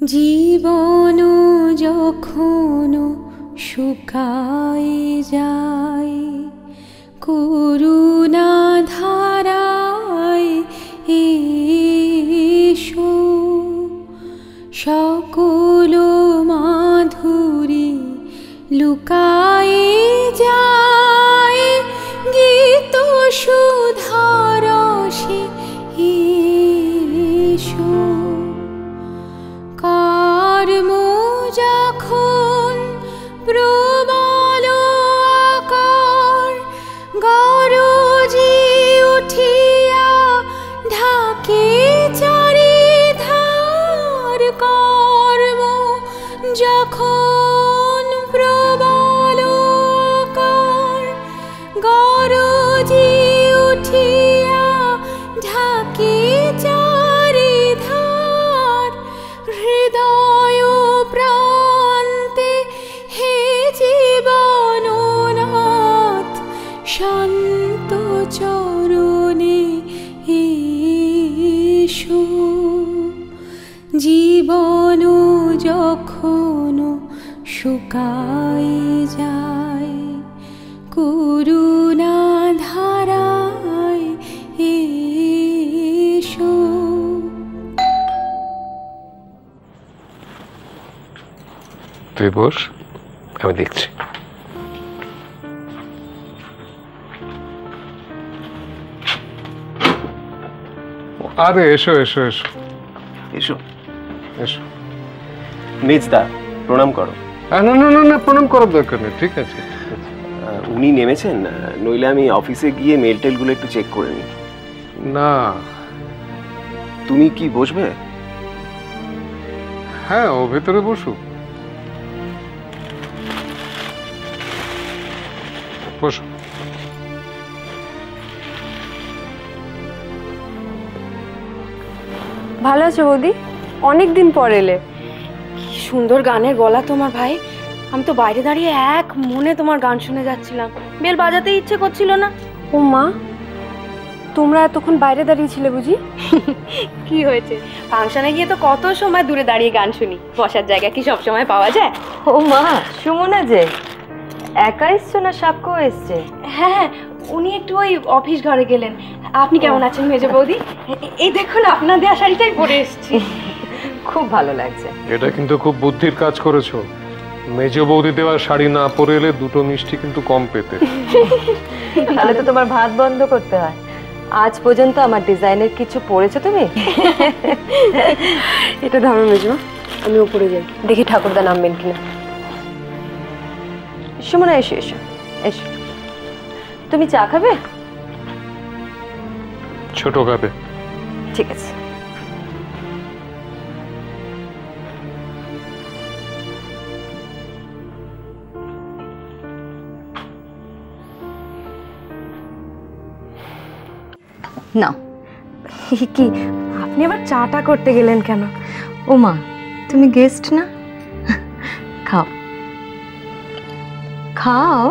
জীবন যখন শুকায় যায় করুণা ধারায় এসো, সকল মাধুরী লুকায় যায় গীত সুধারসে এসো। কর্ম যখন প্রবল আকার গরজি উঠিয়া ঢাকে চারিধার, কর্ম যখন প্রবল আকার গরজি উঠিয়া ঢাকে চারিধার, হৃদয় প্রান্তে হে জীবননাথ শান্ত চরণে এসো। জীবন যখন শুকায় যায় করুণা ধারায় এসো। তুই বস, আমি দেখছি। আরে এসো এসো এসো এসো এসো। মেজদা, প্রণাম করো। না না না না, প্রণাম করার দরকার নেই, ঠিক আছে। উনি নেমেছেন, নইলে আমি অফিসে গিয়ে মেল টেলগুলো একটু চেক করে নিই। না, তুমি কি বসবে? হ্যাঁ, ও ভেতরে বসুক। বসো। ভালো আছো বৌদি? অনেকদিন পর এলে। কি সুন্দর গানের গলা তোমার ভাই। আমি তো বাইরে দাঁড়িয়ে এক মনে তোমার গান শুনে যাচ্ছিলাম, বেল বাজাতে ইচ্ছে করছিল না। ও মা, তোমরা এতক্ষণ বাইরে দাঁড়িয়েছিলে বুঝি? কি হয়েছে, ফাংশনে গিয়ে তো কত সময় দূরে দাঁড়িয়ে গান শুনি, বসার জায়গা কি সব সময় পাওয়া যায়? ও মা, সুমনা যে একা এসছো না সাক্ষ্য এসছে? হ্যাঁ, উনি একটু ওই অফিস ঘরে গেলেন। আপনি কেমন আছেন মেজো বৌদি? এই দেখুন, আপনার দেওয়া শাড়িটাই পরে এসেছি। খুব ভালো লাগছে। এটা কিন্তু খুব বুদ্ধির কাজ করেছো। মেজ বৌদি দেওয়া শাড়ি না পরে এলে দুটো মিষ্টি কিন্তু কম পেতে। তাহলে তো তোমার ভাত বন্ধ করতে হয়। আজ পর্যন্ত আমার ডিজাইনের কিছু পরেছো তুমি? এটা ধরো মেজো, আমি উপরে যাই, দেখি ঠাকুরদা নামবেন কিনা। সুমনা এসো এসো এসো। তুমি চা খাবে? ছোট খাবে? ঠিক আছে। না কি আপনি আবার চাটা করতে গেলেন কেন? ও মা, তুমি গেস্ট না? খাও খাও,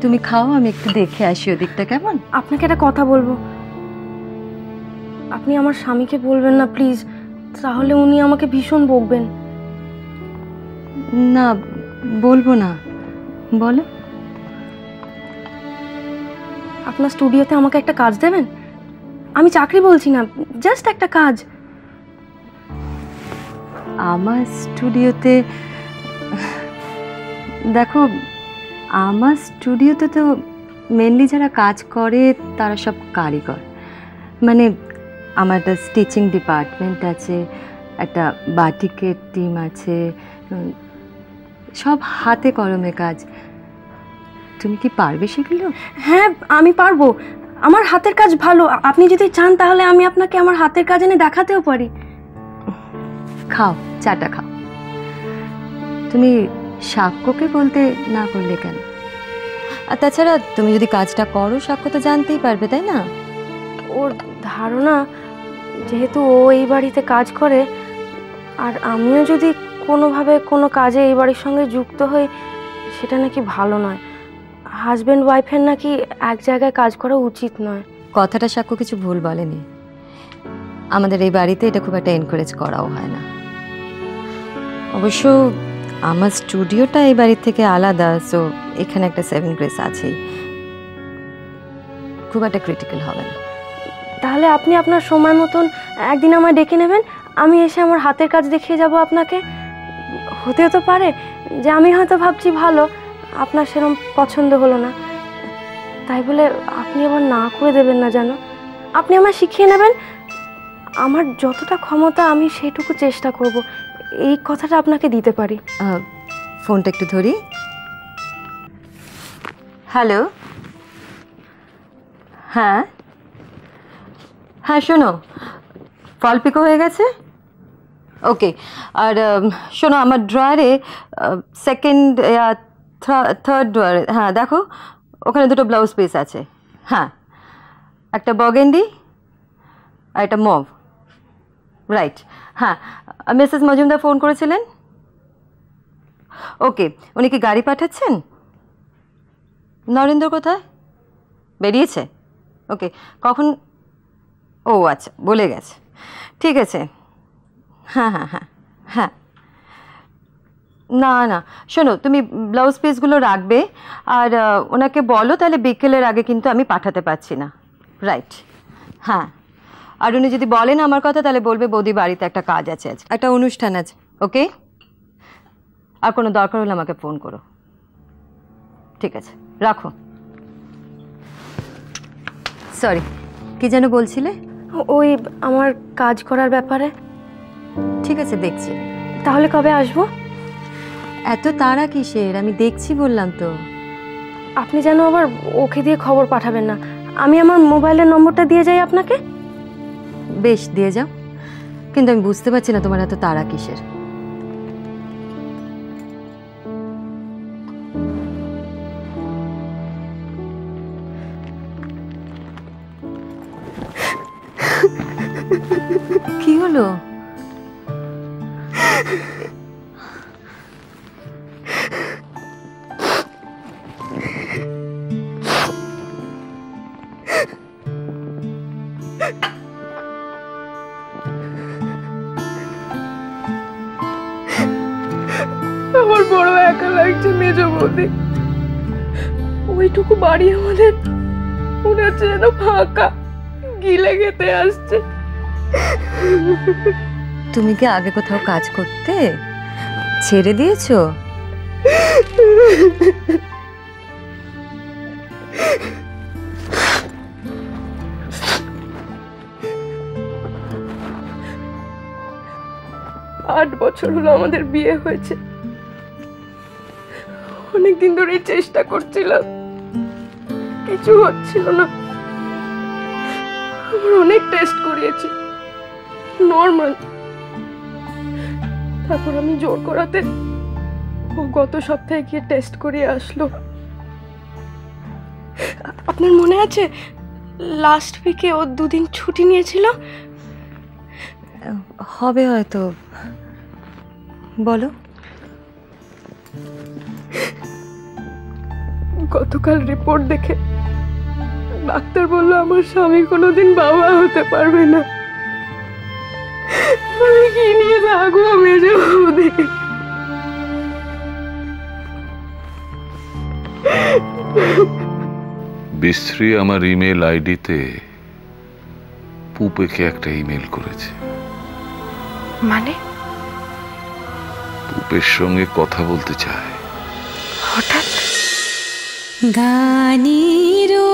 তুমি খাও, আমি একটু দেখে আসি ওদিকটা কেমন। আপনাকে একটা কথা বলবো, আপনি আমার স্বামীকে বলবেন না প্লিজ, তাহলে উনি আমাকে ভীষণ বকবেন। না, বলবো না, বলো। আপনার স্টুডিওতে আমাকে একটা কাজ দেবেন? আমি চাকরি বলছি না, জাস্ট একটা কাজ। আমার স্টুডিওতে? দেখো, আমার স্টুডিওতে তো মেনলি যারা কাজ করে তারা সব কারিগর। মানে আমার একটা স্টিচিং ডিপার্টমেন্ট আছে, একটা বাটিকের টিম আছে, সব হাতে কলমে কাজ। তুমি কি পারবে সেগুলো? হ্যাঁ, আমি পারবো, আমার হাতের কাজ ভালো। আপনি যদি চান তাহলে আমি আপনাকে আমার হাতের কাজ এনে দেখাতেও পারি। খাও, চাটা খাও। তুমি সাক্ষ্যকে বলতে না করলে কেন? আর তাছাড়া তুমি যদি কাজটা করো, সাক্ষ্য তো জানতেই পারবে, তাই না? ওর ধারণা যেহেতু ও এই বাড়িতে কাজ করে, আর আমিও যদি কোনোভাবে কোনো কাজে এই বাড়ির সঙ্গে যুক্ত হই, সেটা নাকি ভালো নয়। হাজব্যান্ড ওয়াইফের নাকি এক জায়গায় কাজ করা উচিত নয়। কথাটা সাক্ষ্য কিছু ভুল বলেনি। আমাদের এই বাড়িতে এটা খুব একটা এনকারেজ করাও হয় না। অবশ্য আমার স্টুডিওটা এই বাড়ির থেকে আলাদা, সো এখানে একটা সেভিং গ্রেস আছেই, খুব একটা ক্রিটিক্যাল হবে না। তাহলে আপনি আপনার সময় মতন একদিন আমায় ডেকে নেবেন, আমি এসে আমার হাতের কাজ দেখিয়ে যাব আপনাকে। হতেও তো পারে যে আমি হয়তো ভাবছি ভালো, আপনার সেরকম পছন্দ হলো না, তাই বলে আপনি আবার না করে দেবেন না যেন। আপনি আমায় শিখিয়ে নেবেন, আমার যতটা ক্ষমতা আমি সেটুকু চেষ্টা করব, এই কথাটা আপনাকে দিতে পারি। ফোনটা একটু ধরি। হ্যালো, হ্যাঁ হ্যাঁ, শোনো, ফল পিকো হয়ে গেছে? ওকে। আর শোনো, আমার ড্রয়ারে সেকেন্ড থার্ড ড্রয়ারে, হ্যাঁ দেখো, ওখানে দুটো ব্লাউজ পিস আছে। হ্যাঁ, একটা বগেন্ডি আর একটা মভ। রাইট, হ্যাঁ। মিসেস মজুমদার ফোন করেছিলেন? ওকে, উনি কি গাড়ি পাঠাচ্ছেন? নরেন্দ্র কোথায়? বেরিয়েছে? ওকে, কখন? ও আচ্ছা, বলে গেছে। ঠিক আছে, হ্যাঁ হ্যাঁ হ্যাঁ হ্যাঁ। না না, শোনো, তুমি ব্লাউজ পিসগুলো রাখবে, আর ওনাকে বলো তাহলে বিকেলের আগে কিন্তু আমি পাঠাতে পারছি না। রাইট, হ্যাঁ। আর উনি যদি বলেন আমার কথা, তাহলে বলবে বৌদি বাড়িতে একটা কাজ আছে, একটা অনুষ্ঠান আছে। ওকে, আর কোনো দরকার হলে আমাকে ফোন করো। ঠিক আছে, রাখো। সরি, কি যেন বলছিলে? ওই আমার কাজ করার ব্যাপারে। ঠিক আছে, দেখছি। তাহলে কবে আসবো? এত তাড়া কিসের? আমি দেখছি বললাম তো। আপনি যেন আবার ওকে দিয়ে খবর পাঠাবেন না। আমি আমার মোবাইলের নম্বরটা দিয়ে যাই আপনাকে। বেশ, দিয়ে যাও, কিন্তু আমি বুঝতে পারছি না তোমার এত তাড়া কিসের। কি হলো? আমার বড় একা লাগছে মেজ বৌদি। ওইটুকু বাড়ি আমাদের মনে হচ্ছে যেন ফাঁকা, গিলে খেতে আসছে। তুমি কি আগে কোথাও কাজ করতে? ছেড়ে দিয়েছো? আট বছর হলো আমাদের বিয়ে হয়েছে। অনেকদিন ধরে চেষ্টা করছিলাম, কিছু হচ্ছিল না। আমরা অনেক টেস্ট করিয়েছি, নর্মাল। তারপর আমি জোর করাতে ও গত সপ্তাহে গিয়ে টেস্ট করিয়ে আসলো। আপনার মনে আছে লাস্ট উইকে ও দুদিন ছুটি নিয়েছিল? হবে হয়তো, বলো। গতকাল রিপোর্ট দেখে ডাক্তার বলল আমার স্বামী কোনোদিন বাবা হতে পারবে না। আমি কি নিয়ে থাকবো মেজ বৌদি? বিশ্রী আমার ইমেল আইডিতে পুপেকে একটা ইমেল করেছে। মানে? পুপের সঙ্গে কথা বলতে চায়। হঠাৎ গানিরো